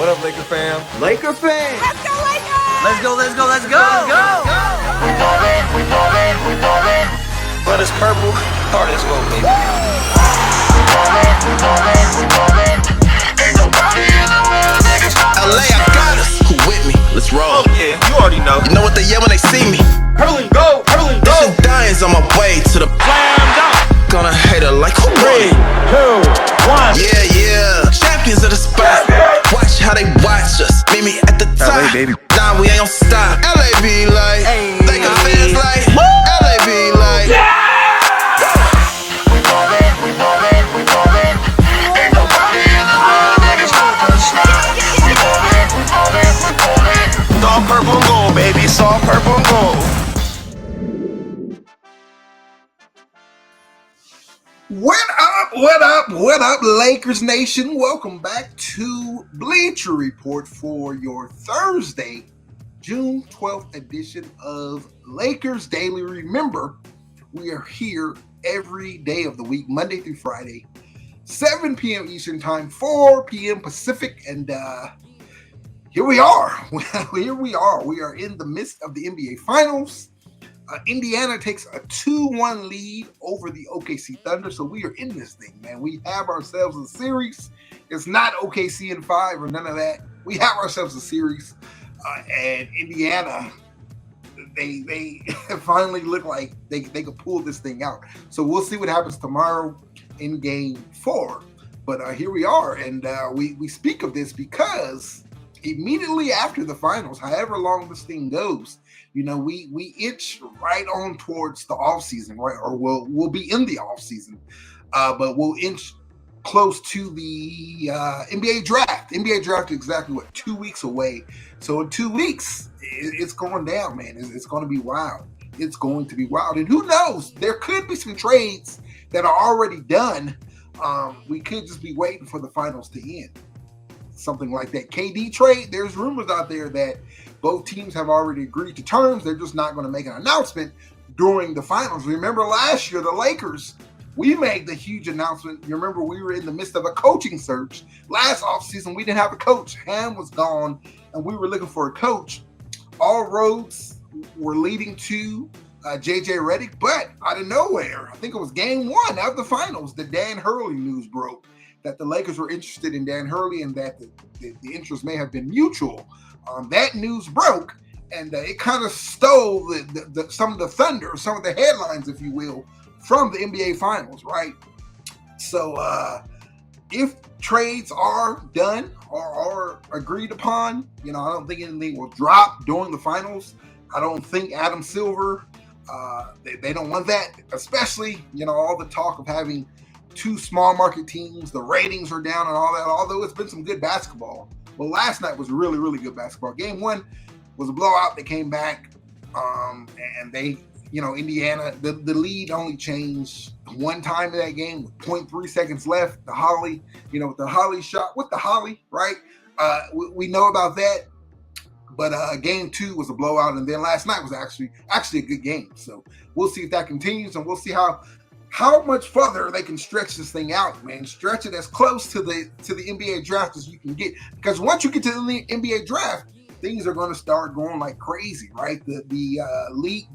What up, Laker fam? Laker fam! Let's go, Lakers! Let's go, let's go, let's go! We ballin'. Blood is purple, heart is gold, baby. We ballin'. Ain't nobody in the world, niggas. LA, I got us. Who with me? Let's roll. Oh yeah, you already know. You know what they yell when they see me? Hurling go, hurling go. This Diane's on my way to the Slam dunk. gonna hate her like who won it? 2, 1. Yeah. Champions of the spot. Watch how they watch us. Meet me at the top. LA, baby. Nah, we ain't gon' stop. LA be like, Laker fans like, LA be like. We ballin'. Ain't nobody in the world, niggas gonna stop. We ballin'. It's all purple and gold, baby. It's all purple and gold. What up, Lakers Nation? Welcome back to Bleacher Report for your Thursday, June 12th edition of Lakers Daily. Remember, we are here every day of the week, Monday through Friday, 7 p.m. Eastern Time, 4 p.m. Pacific, and here we are. Here we are. We are in the midst of the NBA Finals. Indiana takes a 2-1 lead over the OKC Thunder, so we are in this thing, man. We have ourselves a series. It's not OKC in 5 or none of that. We have ourselves a series, and Indiana, they finally look like they could pull this thing out. So we'll see what happens tomorrow in Game 4. But here we are, and we speak of this because immediately after the finals, however long this thing goes, you know, we itch right on towards the offseason, right? Or we'll be in the offseason, but we'll inch close to the NBA draft. NBA draft is exactly, 2 weeks away. So in 2 weeks, it's going down, man. It's going to be wild. It's going to be wild. And who knows? There could be some trades that are already done. We could just be waiting for the finals to end. Something like that. KD trade, there's rumors out there that both teams have already agreed to terms. They're just not going to make an announcement during the finals. Remember last year, the Lakers, we made the huge announcement. You remember we were in the midst of a coaching search. Last offseason, we didn't have a coach. Ham was gone, and we were looking for a coach. All roads were leading to JJ Redick, but out of nowhere, I think it was game 1 of the finals, the Dan Hurley news broke that the Lakers were interested in Dan Hurley and that the interest may have been mutual. That news broke, and it kind of stole some of the thunder, some of the headlines, if you will, from the NBA Finals, right? So if trades are done or are agreed upon, you know, I don't think anything will drop during the finals. I don't think Adam Silver, they don't want that, especially, you know, all the talk of having 2 small market teams, the ratings are down and all that, although it's been some good basketball. Well, last night was really, really good basketball. Game 1 was a blowout. They came back, and they, you know, Indiana, the lead only changed one time in that game with 0.3 seconds left. The Holly, you know, the Holly shot with the Holly, right? We know about that. But game 2 was a blowout, and then last night was actually a good game. So we'll see if that continues, and we'll see how much further they can stretch this thing out, man. Stretch it as close to the NBA draft as you can get. Because once you get to the NBA draft, things are going to start going like crazy, right? The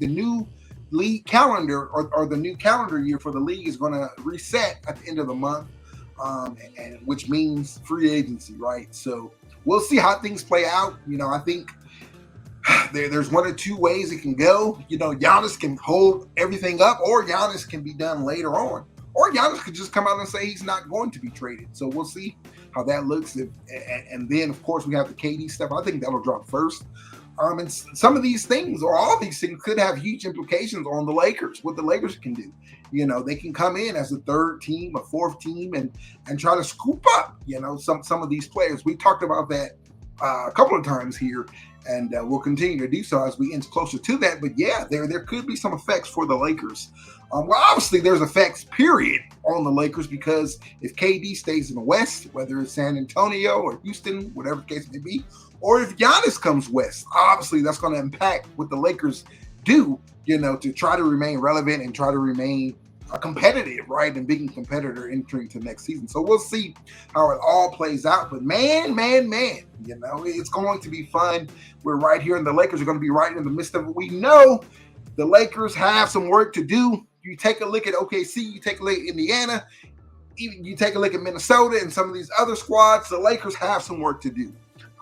new league calendar or the new calendar year for the league is going to reset at the end of the month, and which means free agency, right? So we'll see how things play out. You know, I think there's 1 or 2 ways it can go. You know, Giannis can hold everything up, or Giannis can be done later on. Or Giannis could just come out and say he's not going to be traded. So we'll see how that looks. And then, of course, we have the KD stuff. I think that'll drop first. And some of these things, or all these things, could have huge implications on the Lakers, what the Lakers can do. You know, they can come in as a 3rd team, a 4th team, and try to scoop up, you know, some of these players. We talked about that a couple of times here, and we'll continue to do so as we inch closer to that. But yeah, there could be some effects for the Lakers. Well, obviously there's effects, period, on the Lakers, because if KD stays in the West, whether it's San Antonio or Houston, whatever the case may be, or if Giannis comes west, obviously that's going to impact what the Lakers do, you know, to try to remain relevant and try to remain a competitive, right, and being a competitor entering to next season. So we'll see how it all plays out. But man, it's going to be fun. We're right here, and the Lakers are going to be right in the midst of it. We know the Lakers have some work to do. You take a look at OKC, you take a look at Indiana, even you take a look at Minnesota and some of these other squads. The Lakers have some work to do.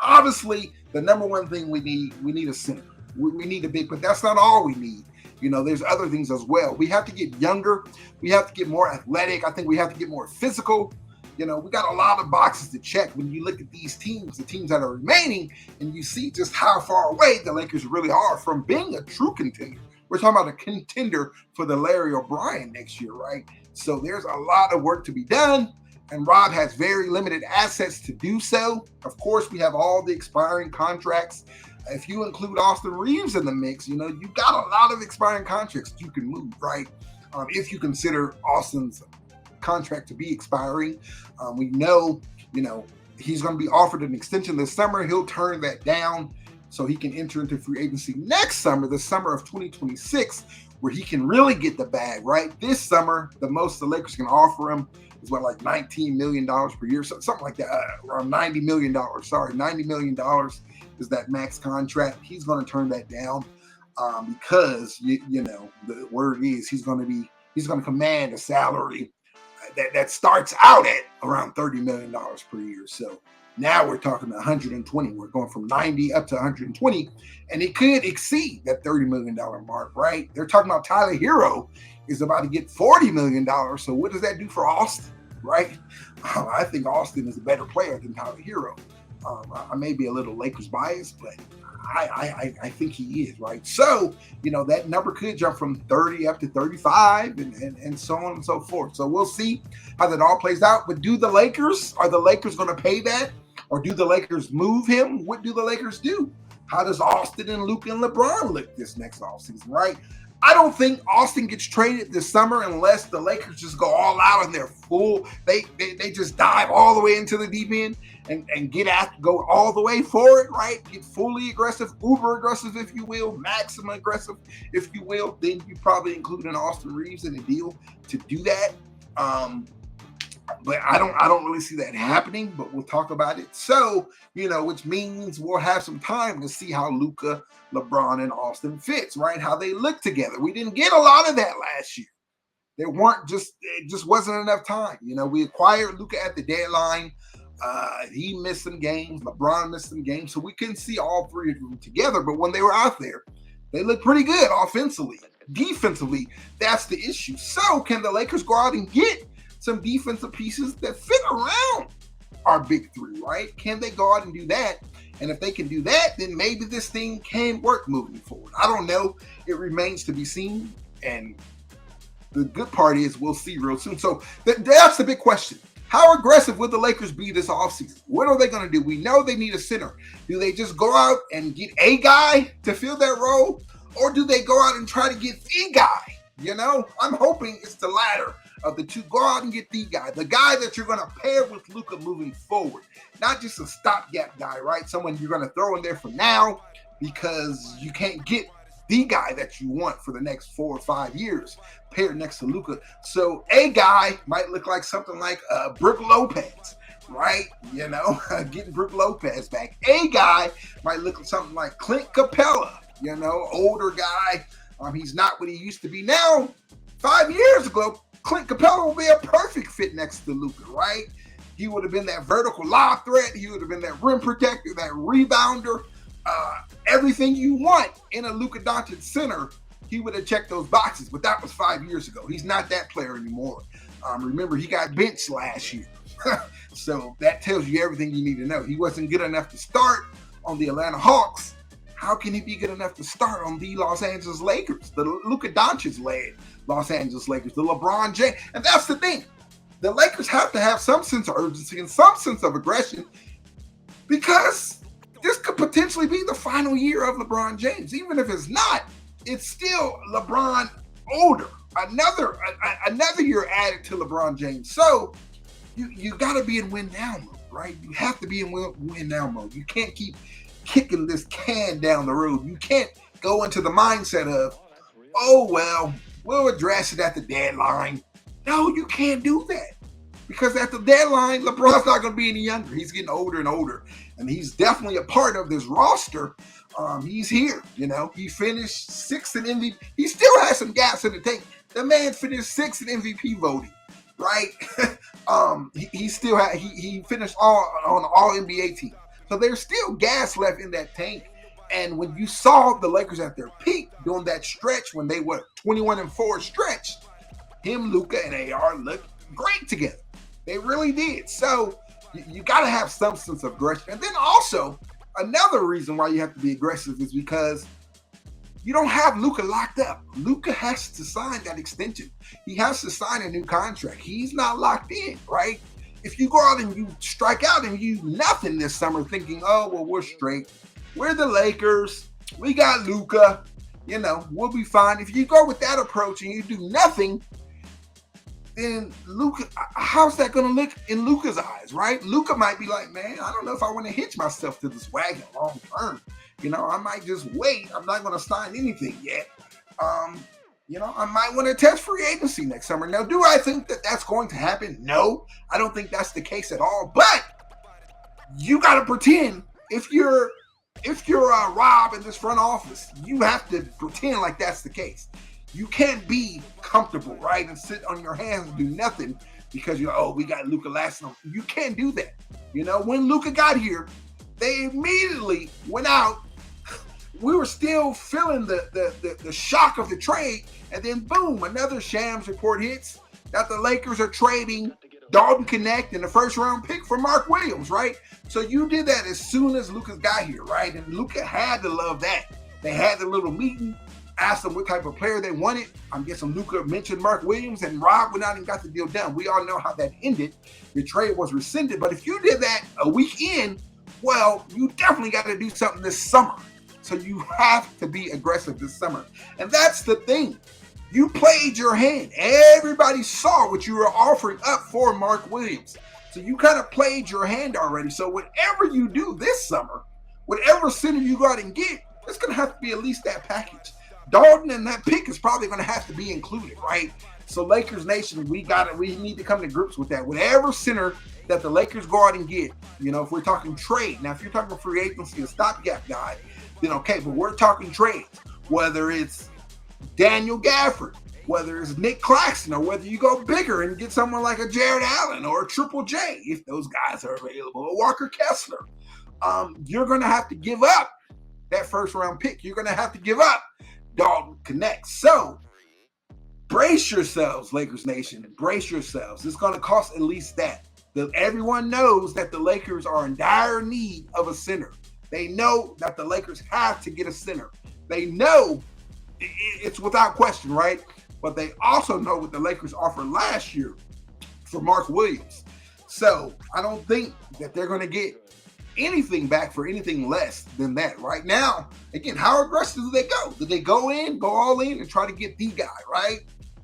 Obviously, the number one thing we need a center. We need a big, but that's not all we need. There's other things as well. We have to get younger. We have to get more athletic. I think we have to get more physical. We got a lot of boxes to check when you look at these teams, the teams that are remaining, and you see just how far away the Lakers really are from being a true contender. We're talking about a contender for the Larry O'Brien next year, right? So there's a lot of work to be done, and Rob has very limited assets to do so. Of course, we have all the expiring contracts. If you include Austin Reeves in the mix, you got a lot of expiring contracts you can move, right? If you consider Austin's contract to be expiring, we know, he's going to be offered an extension this summer. He'll turn that down so he can enter into free agency next summer, the summer of 2026, where he can really get the bag, right? This summer, the most the Lakers can offer him is like $19 million per year, something like that, around $90 million. Sorry, $90 million is that max contract. He's going to turn that down because the word is he's going to command a salary that starts out at around $30 million per year. So now we're talking 120. We're going from 90 up to 120, and it could exceed that $30 million mark, right? They're talking about Tyler Hero is about to get $40 million. So what does that do for Austin, right? I think Austin is a better player than Tyler Hero. I may be a little Lakers biased, but I think he is, right? So, that number could jump from 30 up to 35 and so on and so forth. So we'll see how that all plays out. But are the Lakers going to pay that? Or do the Lakers move him? What do the Lakers do? How does Austin and Luka and LeBron look this next offseason, right? I don't think Austin gets traded this summer unless the Lakers just go all out and they're full. They just dive all the way into the deep end and go all the way for it, right? Get fully aggressive, uber aggressive, if you will, maximum aggressive, if you will. Then you probably include an Austin Reeves in the deal to do that. But I don't really see that happening, but we'll talk about it. So, which means we'll have some time to see how Luka, LeBron, and Austin fits, right? How they look together. We didn't get a lot of that last year. It just wasn't enough time. We acquired Luka at the deadline. He missed some games. LeBron missed some games. So we couldn't see all three of them together. But when they were out there, they looked pretty good offensively. Defensively, that's the issue. So can the Lakers go out and get some defensive pieces that fit around our big three, right? Can they go out and do that? And if they can do that, then maybe this thing can work moving forward. I don't know. It remains to be seen. And the good part is we'll see real soon. So that's the big question. How aggressive will the Lakers be this offseason? What are they going to do? We know they need a center. Do they just go out and get a guy to fill that role? Or do they go out and try to get the guy? I'm hoping it's the latter of the two. Go out and get the guy that you're going to pair with Luka moving forward. Not just a stopgap guy, right? Someone you're going to throw in there for now because you can't get the guy that you want for the next 4 or 5 years paired next to Luka. So a guy might look like something like Brook Lopez, right? Getting Brook Lopez back. A guy might look like something like Clint Capella, older guy. He's not what he used to be now. 5 years ago, Clint Capella will be a perfect fit next to Luka, right? He would have been that vertical lob threat. He would have been that rim protector, that rebounder, everything you want in a Luka Doncic center. He would have checked those boxes, but that was 5 years ago. He's not that player anymore. Remember, he got benched last year. So that tells you everything you need to know. He wasn't good enough to start on the Atlanta Hawks. How can he be good enough to start on the Los Angeles Lakers, the Luka Doncic-led Los Angeles Lakers, the LeBron James? And that's the thing. The Lakers have to have some sense of urgency and some sense of aggression because this could potentially be the final year of LeBron James. Even if it's not, it's still LeBron older. Another year added to LeBron James. So you got to be in win now mode, right? You have to be in win now mode. You can't keep kicking this can down the road. You can't go into the mindset of, oh, well, We'll address it at the deadline. No, you can't do that. Because at the deadline, LeBron's not going to be any younger. He's getting older and older. And he's definitely a part of this roster. He's here, He finished 6th in MVP. He still has some gaps in the tank. The man finished 6th in MVP voting, right? He finished on the All NBA team. So there's still gas left in that tank. And when you saw the Lakers at their peak during that stretch when they were 21-4 stretch, him, Luka, and AR looked great together. They really did. So you got to have some sense of aggression. And then also, another reason why you have to be aggressive is because you don't have Luka locked up. Luka has to sign that extension. He has to sign a new contract. He's not locked in, right? If you go out and you strike out and you nothing this summer thinking, oh, well, we're straight. We're the Lakers. We got Luka. We'll be fine. If you go with that approach and you do nothing, then Luka, how's that going to look in Luka's eyes, right? Luka might be like, man, I don't know if I want to hitch myself to this wagon long term. I might just wait. I'm not going to sign anything yet. I might want to test free agency next summer. Now, do I think that that's going to happen? No, I don't think that's the case at all. But you got to pretend if you're Rob in this front office, you have to pretend like that's the case. You can't be comfortable, right, and sit on your hands and do nothing because we got Luka last night. You can't do that. When Luka got here, they immediately went out. We were still feeling the shock of the trade, and then boom, another Shams report hits that the Lakers are trading Dalton Connect and the first round pick for Mark Williams, right? So you did that as soon as Luka got here, right? And Luka had to love that. They had the little meeting, asked them what type of player they wanted. I'm guessing Luka mentioned Mark Williams, and Rob went out and got the deal done. We all know how that ended. The trade was rescinded. But if you did that a week in, well, you definitely got to do something this summer. So you have to be aggressive this summer. And that's the thing. You played your hand. Everybody saw what you were offering up for Mark Williams. So you kind of played your hand already. So whatever you do this summer, whatever center you go out and get, it's going to have to be at least that package. Dalton and that pick is probably going to have to be included, right? So Lakers Nation, we need to come to grips with that. Whatever center that the Lakers go out and get, if we're talking trade. Now, if you're talking free agency, a stopgap guy, then okay, but we're talking trades. Whether it's Daniel Gafford, whether it's Nick Claxton, or whether you go bigger and get someone like a Jared Allen or a Triple J, if those guys are available, or Walker Kessler, you're going to have to give up that first round pick. You're going to have to give up Dalton Connect. So brace yourselves, Lakers Nation. Brace yourselves. It's going to cost at least that. Everyone knows that the Lakers are in dire need of a center. They know that the Lakers have to get a center. They know it's without question, right? But they also know what the Lakers offered last year for Mark Williams. So I don't think that they're going to get anything back for anything less than that. Right now, again, how aggressive do they go? Do they go all in and try to get the guy, right?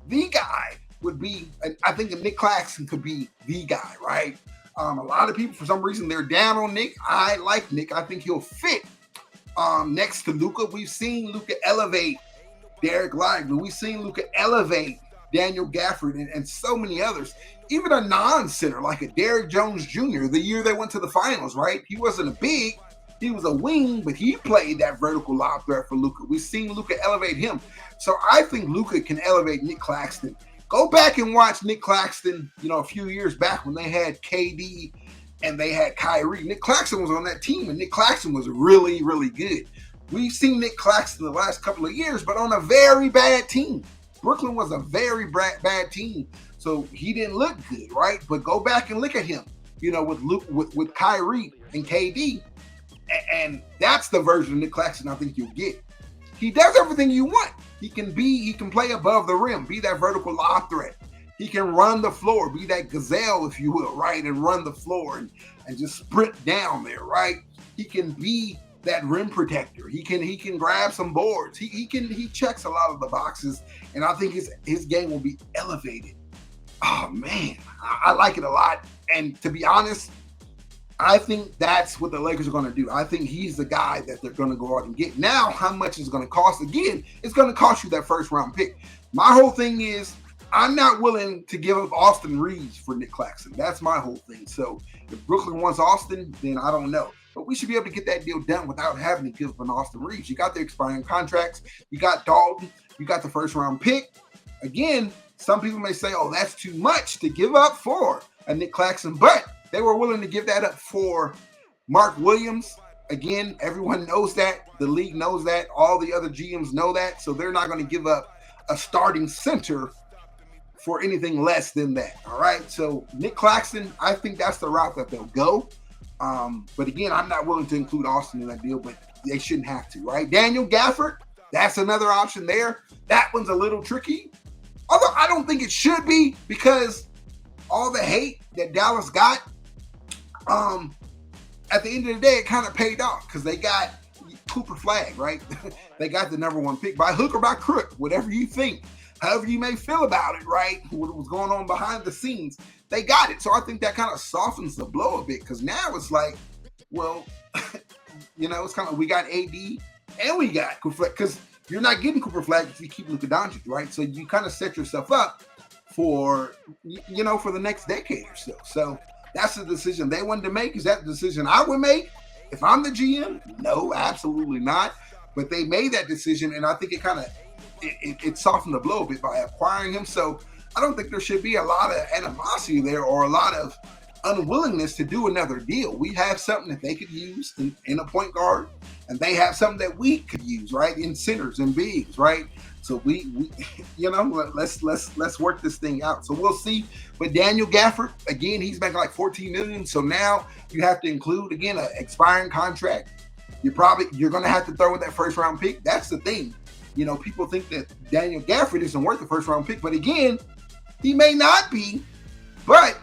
The guy would be, I think Nick Claxton could be the guy, right? A lot of people, for some reason, they're down on Nick. I like Nick. I think he'll fit next to Luka. We've seen Luka elevate Derek Lively. We've seen Luka elevate Daniel Gafford and so many others. Even a non-center like a Derrick Jones Jr. the year they went to the finals, right? He wasn't a big, he was a wing, but he played that vertical lob threat for Luka. We've seen Luka elevate him. So I think Luka can elevate Nick Claxton. Go back and watch Nick Claxton, a few years back when they had KD and they had Kyrie. Nick Claxton was on that team, and Nick Claxton was really, really good. We've seen Nick Claxton the last couple of years, but on a very bad team. Brooklyn was a very bad team, so he didn't look good, right? But go back and look at him, with Kyrie and KD, and that's the version of Nick Claxton I think you'll get. He does everything you want. He can play above the rim, be that vertical lob threat. He can run the floor, be that gazelle, if you will, right? And run the floor and just sprint down there, right? He can be that rim protector. He can grab some boards. He checks a lot of the boxes, and I think his game will be elevated. Oh man, I like it a lot. And to be honest, I think that's what the Lakers are going to do. I think he's the guy that they're going to go out and get. Now, how much is it going to cost? Again, it's going to cost you that first round pick. My whole thing is I'm not willing to give up Austin Reeves for Nick Claxton. That's my whole thing. So if Brooklyn wants Austin, then I don't know. But we should be able to get that deal done without having to give up an Austin Reeves. You got the expiring contracts. You got Dalton. You got the first round pick. Again, some people may say, oh, that's too much to give up for a Nick Claxton. But they were willing to give that up for Mark Williams. Again, everyone knows that. The league knows that. All the other GMs know that. So they're not going to give up a starting center for anything less than that. All right. So Nick Claxton, I think that's the route that they'll go. But again, I'm not willing to include Austin in that deal, but they shouldn't have to, right? Daniel Gafford, that's another option there. That one's a little tricky. Although I don't think it should be because all the hate that Dallas got, at the end of the day, it kind of paid off because they got Cooper Flag, right? They got the number one pick by hook or by crook, whatever you think, however you may feel about it, right? What was going on behind the scenes, they got it. So I think that kind of softens the blow a bit because now it's like, well, it's kind of, we got AD and we got Cooper Flag because you're not getting Cooper Flag if you keep Luka Doncic, right? So you kind of set yourself up for, for the next decade or so. So that's the decision they wanted to make. Is that the decision I would make if I'm the GM? No, absolutely not. But they made that decision, and I think it kind of it softened the blow a bit by acquiring him. So I don't think there should be a lot of animosity there or a lot of unwillingness to do another deal. We have something that they could use in a point guard, and they have something that we could use, right, in centers and bigs, right? So we let's work this thing out. So we'll see. But Daniel Gafford, again, he's making like $14 million. So now you have to include again an expiring contract. You're going to have to throw in that first round pick. That's the thing. People think that Daniel Gafford isn't worth the first round pick, but again, he may not be. But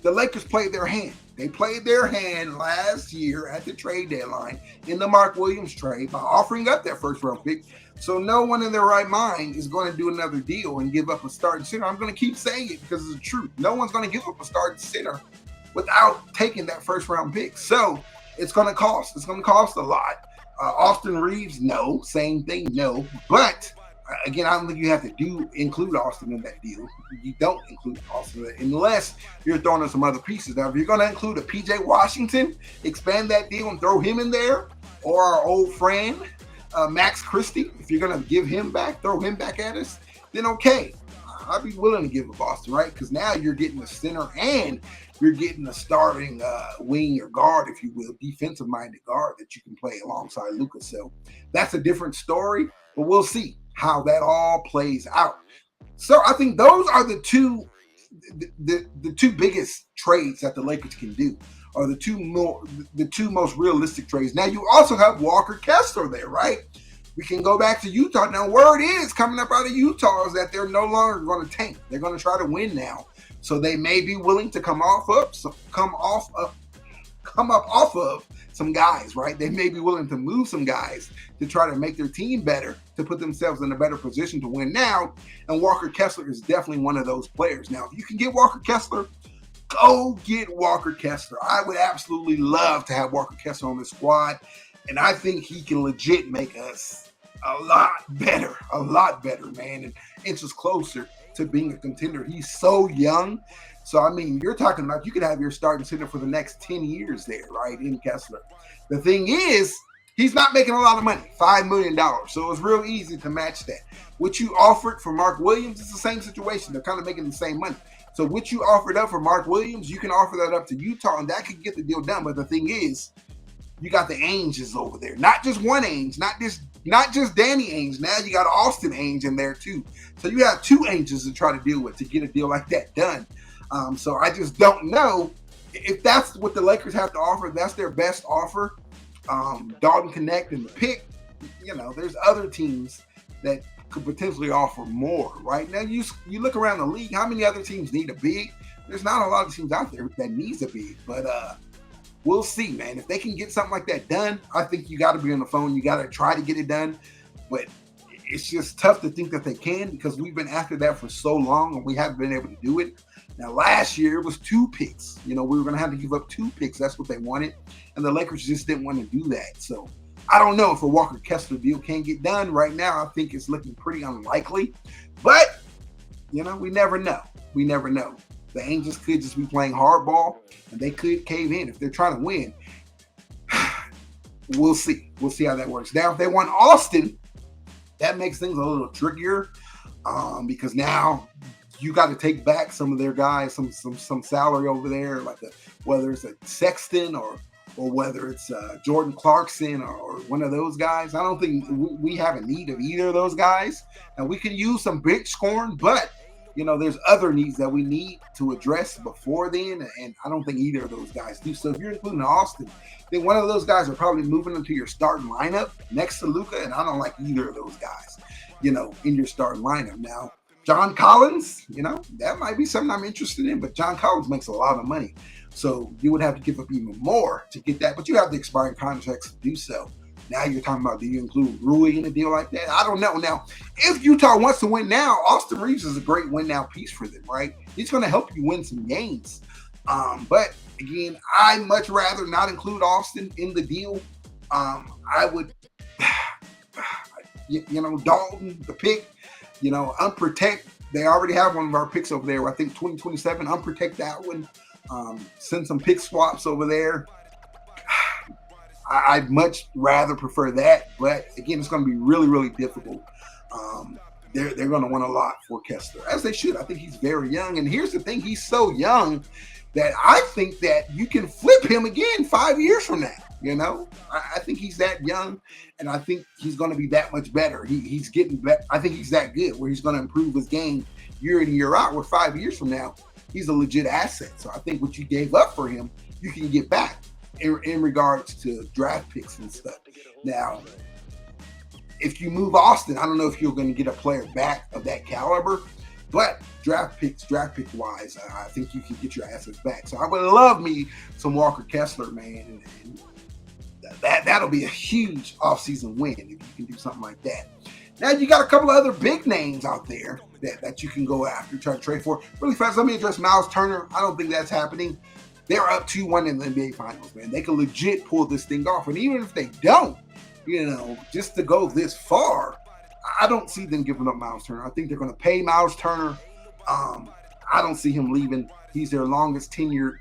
the Lakers played their hand. They played their hand last year at the trade deadline in the Mark Williams trade by offering up that first round pick. So no one in their right mind is going to do another deal and give up a starting center. I'm going to keep saying it because it's the truth. No one's going to give up a starting center without taking that first round pick. So it's going to cost. It's going to cost a lot. Austin Reeves, no. Same thing, no. But again, I don't think you have to include Austin in that deal. You don't include Austin unless you're throwing in some other pieces. Now, if you're going to include a PJ Washington, expand that deal and throw him in there, or our old friend Max Christie, if you're going to give him back, throw him back at us, then okay. I'd be willing to give up Austin, right? Because now you're getting a center and you're getting a starting wing or guard, if you will, defensive-minded guard that you can play alongside Luka. So that's a different story, but we'll see how that all plays out. So I think those are the two biggest trades that the Lakers can do, or the two most realistic trades. Now you also have Walker Kessler there, right? We can go back to Utah. Now, word is coming up out of Utah is that they're no longer going to tank. They're going to try to win now. So they may be willing to come up off of some guys, right? They may be willing to move some guys to try to make their team better, to put themselves in a better position to win now. And Walker Kessler is definitely one of those players. Now, if you can get Walker Kessler, go get Walker Kessler. I would absolutely love to have Walker Kessler on the squad. And I think he can legit make us a lot better, man, and inches closer to being a contender. He's so young. So, I mean, you're talking about you could have your starting center for the next 10 years there, right, in Kessler. The thing is, he's not making a lot of money, $5 million. So it's real easy to match that. What you offered for Mark Williams is the same situation. They're kind of making the same money. So what you offered up for Mark Williams, you can offer that up to Utah, and that could get the deal done. But the thing is, you got the Ainges over there. Not just one Ainge, not just Danny Ainge. Now you got Austin Ainge in there too. So you have two Ainges to try to deal with to get a deal like that done. So I just don't know if that's what the Lakers have to offer. That's their best offer. Dalton Connect and the pick. There's other teams that could potentially offer more. Right now, you look around the league. How many other teams need a big? There's not a lot of teams out there that needs a big, but we'll see, man. If they can get something like that done, I think you got to be on the phone. You got to try to get it done. But it's just tough to think that they can because we've been after that for so long and we haven't been able to do it. Now, last year it was 2 picks. We were going to have to give up 2 picks. That's what they wanted. And the Lakers just didn't want to do that. So I don't know if a Walker Kessler deal can get done right now. I think it's looking pretty unlikely. But, we never know. We never know. The Angels could just be playing hardball and they could cave in if they're trying to win. We'll see. We'll see how that works. Now, if they want Austin, that makes things a little trickier because now you got to take back some of their guys, some salary over there, like whether it's a Sexton or whether it's Jordan Clarkson or one of those guys. I don't think we have a need of either of those guys. And we can use some big scoring, but there's other needs that we need to address before then, and I don't think either of those guys do. So if you're including Austin, then one of those guys are probably moving into your starting lineup next to Luka, and I don't like either of those guys, in your starting lineup. Now, John Collins, that might be something I'm interested in, but John Collins makes a lot of money. So you would have to give up even more to get that, but you have the expiring contracts to do so. Now you're talking about, do you include Rui in a deal like that? I don't know. Now, if Utah wants to win now, Austin Reeves is a great win now piece for them, right? He's going to help you win some games. But again, I'd much rather not include Austin in the deal. I would, Dalton, the pick, unprotect. They already have one of our picks over there. I think 2027, unprotect that one. Send some pick swaps over there. I'd much rather prefer that, but again, it's going to be really, really difficult. They're going to want a lot for Kessler, as they should. I think he's very young, and here's the thing: he's so young that I think that you can flip him again 5 years from now. I think he's that young, and I think he's going to be that much better. He's getting better. I think he's that good where he's going to improve his game year in and year out. Where 5 years from now, he's a legit asset. So I think what you gave up for him, you can get back. In regards to draft picks and stuff. Now, if you move Austin, I don't know if you're going to get a player back of that caliber, but draft pick wise, I think you can get your assets back. So I would love me some Walker Kessler, man, and that'll be a huge offseason win if you can do something like that. Now you got a couple of other big names out there that you can go after, try to trade for. Really fast, let me address Miles Turner. I don't think that's happening. They're up 2-1 in the NBA Finals, man. They can legit pull this thing off. And even if they don't, just to go this far, I don't see them giving up Miles Turner. I think they're going to pay Miles Turner. I don't see him leaving. He's their longest tenured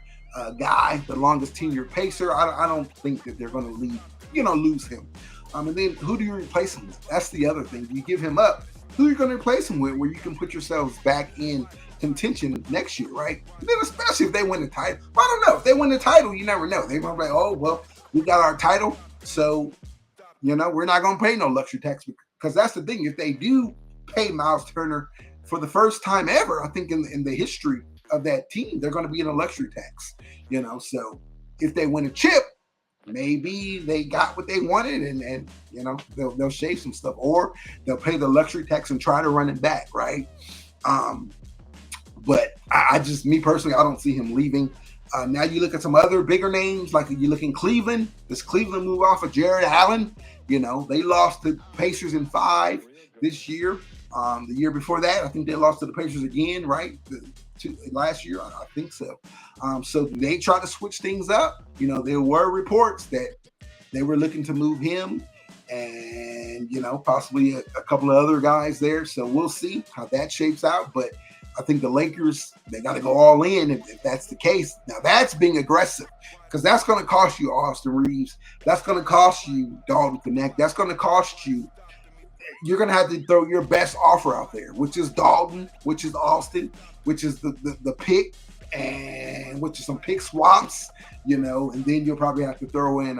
guy, the longest tenured pacer. I don't think that they're going to lose him. And then who do you replace him with? That's the other thing. You give him up, who are you going to replace him with where you can put yourselves back in contention next year, right? And then especially if they win the title. Well, I don't know. If they win the title, you never know. They might be like, oh, well, we got our title, so, we're not going to pay no luxury tax. Because that's the thing. If they do pay Miles Turner for the first time ever, I think in the history of that team, they're going to be in a luxury tax, So if they win a chip, maybe they got what they wanted and they'll shave some stuff. Or they'll pay the luxury tax and try to run it back, right? But me personally, I don't see him leaving. Now you look at some other bigger names, like you look in Cleveland. Does Cleveland move off of Jared Allen? They lost to Pacers in 5 this year. The year before that, I think they lost to the Pacers again, right? Last year, I think so. So they try to switch things up. There were reports that they were looking to move him and, possibly a couple of other guys there. So we'll see how that shapes out. But I think the Lakers, they got to go all in if that's the case. Now, that's being aggressive because that's going to cost you Austin Reeves. That's going to cost you Dalton Connect. That's going to cost you. You're going to have to throw your best offer out there, which is Dalton, which is Austin, which is the pick, and which is some pick swaps, and then you'll probably have to throw in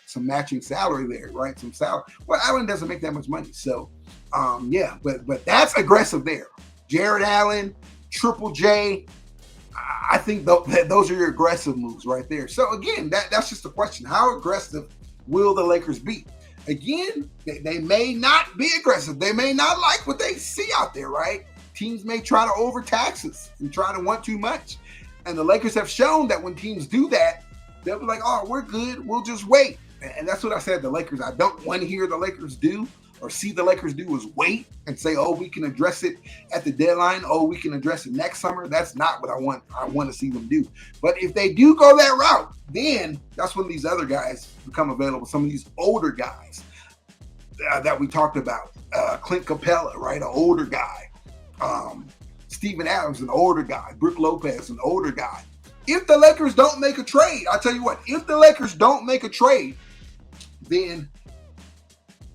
some matching salary there, right? Some salary. Well, Allen doesn't make that much money. So, but that's aggressive there. Jared Allen, Triple J, I think those are your aggressive moves right there. So again, that's just a question. How aggressive will the Lakers be? Again, they may not be aggressive. They may not like what they see out there, right? Teams may try to overtax us and try to want too much. And the Lakers have shown that when teams do that, they'll be like, oh, we're good. We'll just wait. And that's what I said, the Lakers. I don't want to hear the Lakers do. or see the Lakers do is wait and say, oh, we can address it at the deadline. Oh, we can address it next summer. That's not what I want to see them do. But if they do go that route, then that's when these other guys become available. Some of these older guys that we talked about, Clint Capella, right, an older guy. Steven Adams, an older guy. Brook Lopez, an older guy. If the Lakers don't make a trade, I'll tell you what, if the Lakers don't make a trade, then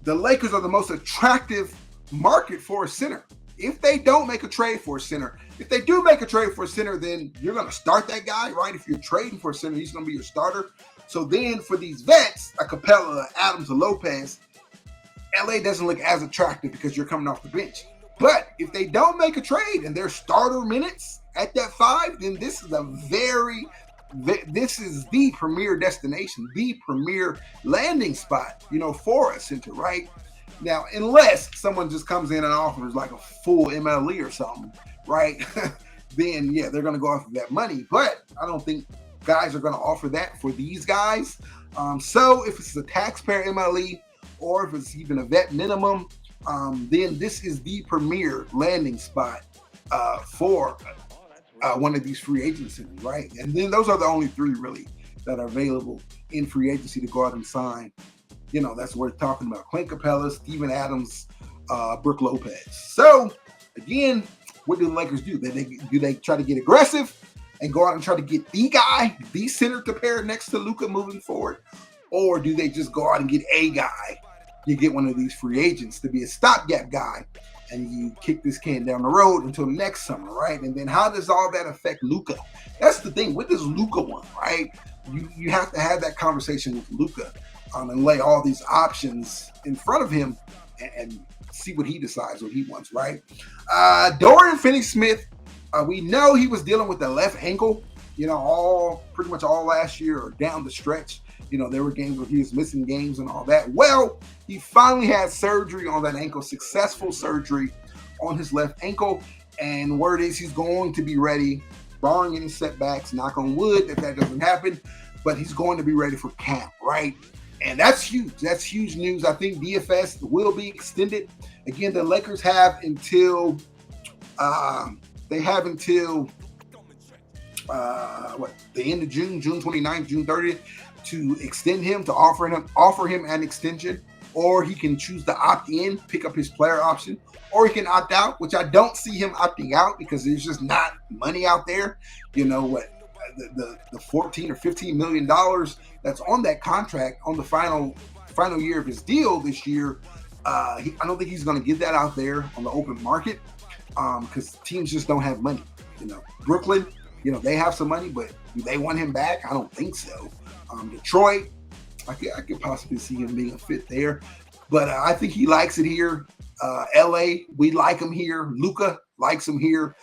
the Lakers are the most attractive market for a center. If they don't make a trade for a center, if they do make a trade for a center, then you're going to start that guy, right? If you're trading for a center, he's going to be your starter. So then for these vets, a Capella, a Adams, a Lopez, LA doesn't look as attractive because you're coming off the bench. But if they don't make a trade and their starter minutes at that 5, then this is the premier destination, the premier landing spot, for a center, right? Now, unless someone just comes in and offers like a full MLE or something, right? Then, yeah, they're going to go off of that money. But I don't think guys are going to offer that for these guys. So if it's a taxpayer MLE or if it's even a vet minimum, then this is the premier landing spot for one of these free agent centers, right? And then those are the only 3 really that are available in free agency to go out and sign. That's what we're talking about. Clint Capella, Steven Adams, Brook Lopez. So, again, what do the Lakers do? Do they try to get aggressive and go out and try to get the guy, the center to pair next to Luka moving forward? Or do they just go out and get a guy? You get one of these free agents to be a stopgap guy, and you kick this can down the road until next summer, right? And then how does all that affect Luka? That's the thing. What does Luka want, right? You have to have that conversation with Luka and lay all these options in front of him and see what he decides, what he wants, right? Dorian Finney-Smith, we know he was dealing with the left ankle, pretty much all last year or down the stretch. There were games where he was missing games and all that. Well, he finally had surgery on that ankle, successful surgery on his left ankle. And word is he's going to be ready, barring any setbacks, knock on wood that doesn't happen, but he's going to be ready for camp, right? And that's huge. That's huge news. I think DFS will be extended. Again, the Lakers have until the end of June, June 29th, June 30th, to extend him, to offer him an extension, or he can choose to opt in, pick up his player option, or he can opt out, which I don't see him opting out because there's just not money out there. The $14 or $15 million that's on that contract on the final year of his deal this year. I don't think he's going to get that out there on the open market because teams just don't have money. Brooklyn, they have some money, but do they want him back? I don't think so. Detroit, I could possibly see him being a fit there, but I think he likes it here. LA, we like him here. Luka likes him here.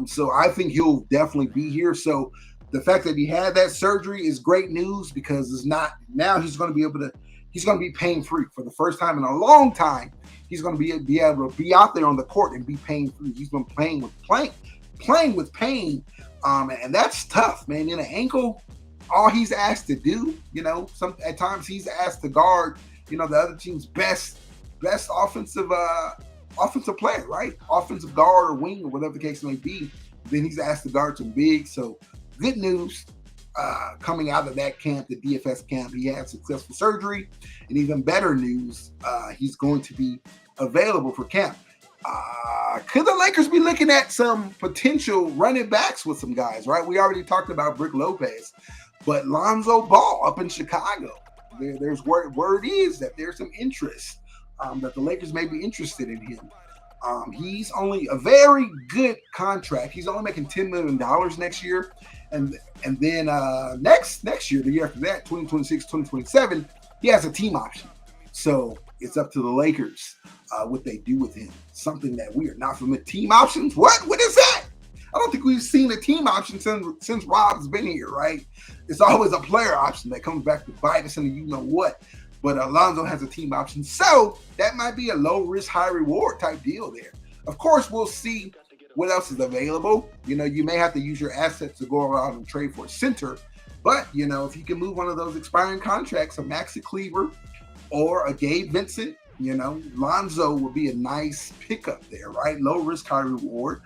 So I think he'll definitely be here. So the fact that he had that surgery is great news because it's not now he's going to be pain free for the first time in a long time. He's going to be able to be out there on the court and be pain free. He's been playing with pain, and that's tough, man. In an ankle, all he's asked to do, at times he's asked to guard, the other team's best offensive player, right? Offensive guard or wing or whatever the case may be. Then he's asked to guard some big. So good news coming out of that camp, the DFS camp. He had successful surgery, and even better news, he's going to be available for camp. Could the Lakers be looking at some potential running backs with some guys, right? We already talked about Brook Lopez, but Lonzo Ball up in Chicago. There's word is that there's some interest, that the Lakers may be interested in him. He's only a very good contract. He's only making $10 million next year. And then next year, the year after that, 2026, 2027, he has a team option. So it's up to the Lakers what they do with him. Something that we are not familiar with. Team options? What is that? I don't think we've seen a team option since Rob's been here, right? It's always a player option that comes back to bite us in the what. But Alonzo has a team option. So that might be a low risk, high reward type deal there. Of course, we'll see what else is available. You may have to use your assets to go around and trade for a center. But, if you can move one of those expiring contracts, a Maxi Cleaver or a Gabe Vincent, Lonzo would be a nice pickup there, right? Low risk, high reward.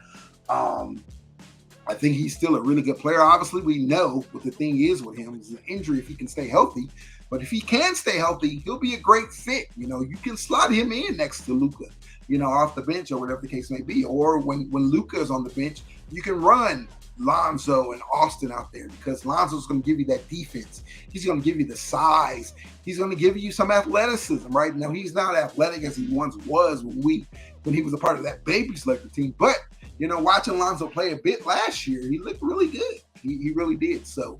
I think he's still a really good player. Obviously, we know what the thing is with him is an injury if he can stay healthy. But if he can stay healthy, he'll be a great fit. You can slot him in next to Luka, off the bench or whatever the case may be. Or when Luka is on the bench, you can run Lonzo and Austin out there because Lonzo's going to give you that defense. He's going to give you the size. He's going to give you some athleticism, right? Now, he's not athletic as he once was when he was a part of that baby selector team. But watching Lonzo play a bit last year, he looked really good. He really did. So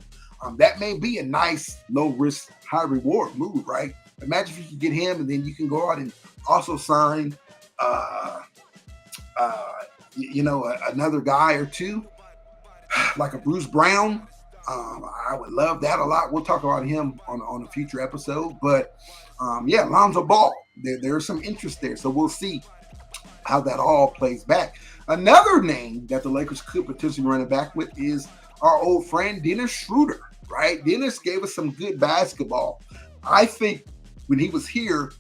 that may be a nice low risk, high reward move, right? Imagine if you could get him, and then you can go out and also sign, another guy or two, like a Bruce Brown. I would love that a lot. We'll talk about him on a future episode. But Lonzo Ball, there's some interest there. So we'll see how that all plays back. Another name that the Lakers could potentially run it back with is our old friend Dennis Schroeder, right? Dennis gave us some good basketball. I think when he was here,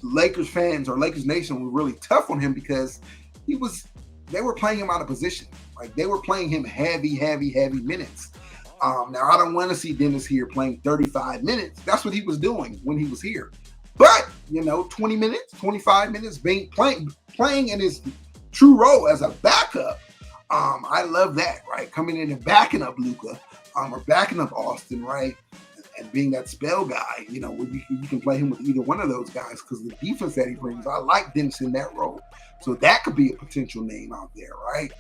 Lakers fans or Lakers Nation were really tough on him because they were playing him out of position. Like they were playing him heavy minutes. Now I don't want to see Dennis here playing 35 minutes. That's what he was doing when he was here. But 20 minutes, 25 minutes, playing in his true role as a backup. I love that, right? Coming in and backing up Luka, or backing up Austin, right? And being that spell guy, where you can play him with either one of those guys because the defense that he brings, I like Dennis in that role. So that could be a potential name out there, right?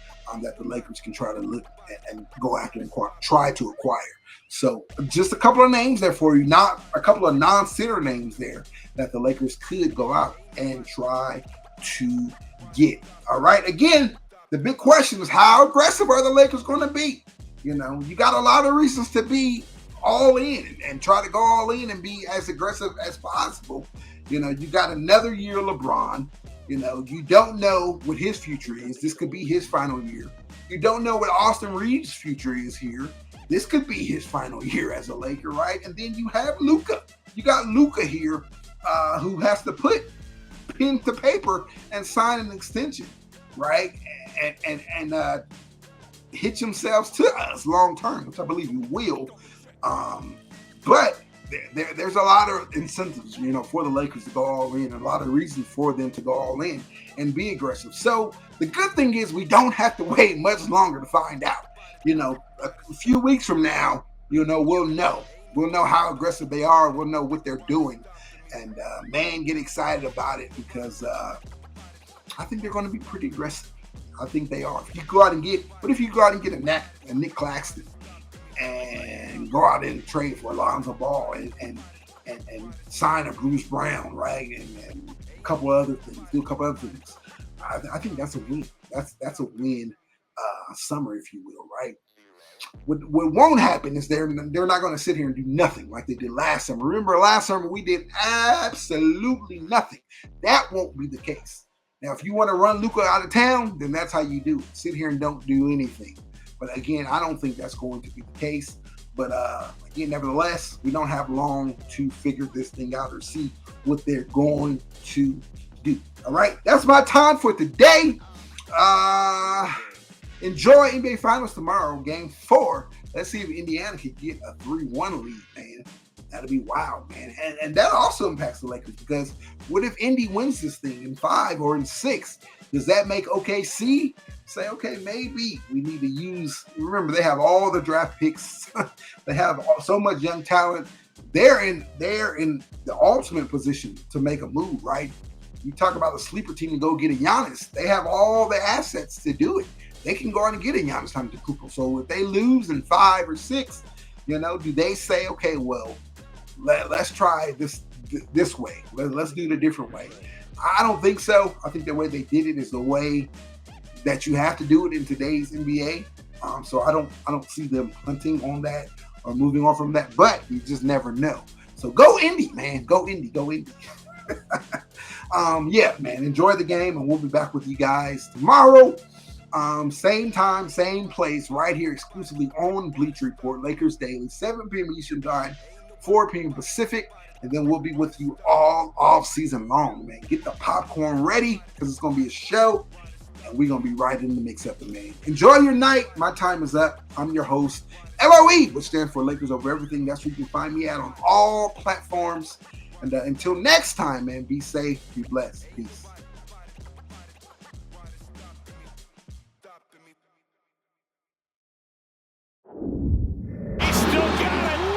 That the Lakers can try to look and go after and try to acquire. So just a couple of names there for you, not a couple of non-center names there that the Lakers could go out and try to get. All right. Again, the big question is how aggressive are the Lakers going to be? You got a lot of reasons to be all in and try to go all in and be as aggressive as possible. You got another year LeBron. You don't know what his future is. This could be his final year. You don't know what Austin Reeves' future is here. This could be his final year as a Laker, right? And then you have Luka. You got Luka here who has to put pen to paper and sign an extension, right? And hitch himself to us long term, which I believe he will. But there's a lot of incentives, for the Lakers to go all in, a lot of reasons for them to go all in and be aggressive. So the good thing is we don't have to wait much longer to find out. A few weeks from now, we'll know. We'll know how aggressive they are. We'll know what they're doing. And, get excited about it because I think they're going to be pretty aggressive. I think they are. If you go out and get a Nick Claxton and go out and trade for Lonzo Ball and sign a Bruce Brown, right? And a couple of other things, do a couple other things. I think that's a win. That's a win summer, if you will, right? What won't happen is they're not going to sit here and do nothing like they did last summer. Remember last summer we did absolutely nothing. That won't be the case. Now, if you want to run Luka out of town, then that's how you do it. Sit here and don't do anything. But again, I don't think that's going to be the case. But again, nevertheless, we don't have long to figure this thing out or see what they're going to do. All right, that's my time for today. Enjoy NBA Finals tomorrow, Game 4. Let's see if Indiana can get a 3-1 lead, man. That'll be wild, man. And that also impacts the Lakers because what if Indy wins this thing in 5 or in 6? Does that make OKC say, okay, maybe we need to use – remember, they have all the draft picks. They have so much young talent. They're in the ultimate position to make a move, right? You talk about a sleeper team to go get a Giannis. They have all the assets to do it. They can go out and get a Giannis Antetokounmpo. So if they lose in 5 or 6, do they say, okay, well, let's try this way. Let's do it a different way. I don't think so. I think the way they did it is the way that you have to do it in today's NBA. So I don't see them hunting on that or moving on from that. But you just never know. So go Indy, man. Go Indy. Yeah, man. Enjoy the game, and we'll be back with you guys tomorrow. Same time, same place, right here exclusively on Bleacher Report, Lakers Daily, 7 p.m. Eastern Time, 4 p.m. Pacific. And then we'll be with you all off season long, man. Get the popcorn ready because it's going to be a show. And we're going to be right in the mix up, man. Enjoy your night. My time is up. I'm your host, LOE, which stands for Lakers Over Everything. That's where you can find me at on all platforms. And until next time, man, be safe, be blessed. Peace. He's still got it.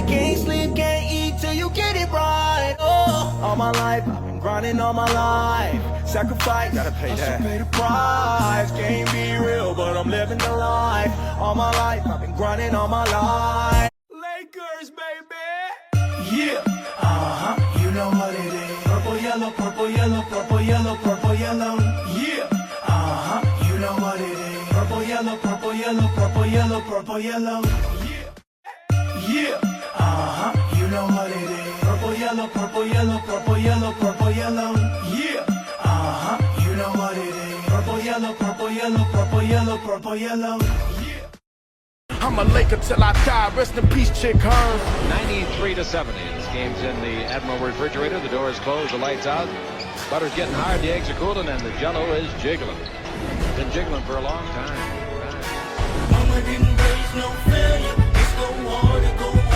Can't sleep, can't eat till you get it right. Oh, all my life I've been grinding all my life. Sacrifice, gotta pay that. Pay the price. Can't be real, but I'm living the life. All my life I've been grinding all my life. Lakers, baby. Yeah. You know what it is. Purple, yellow, purple, yellow, purple, yellow, purple, yellow. Yeah. You know what it is. Purple, yellow, purple, yellow, purple, yellow, purple, yellow. Yeah, you know what it is. Purple, yellow, purple, yellow, purple, yellow, purple, yellow. Yeah, you know what it is. Purple, yellow, purple, yellow, purple, yellow, purple, yellow. Yeah. I'm a Laker till I die. Rest in peace, Chick Hearn. 93-70. This game's in the Admiral refrigerator. The door is closed, the lights out. Butter's getting hard, the eggs are cooling, and the jello is jiggling. Been jiggling for a long time. Mama didn't raise no failure. It's go hard and go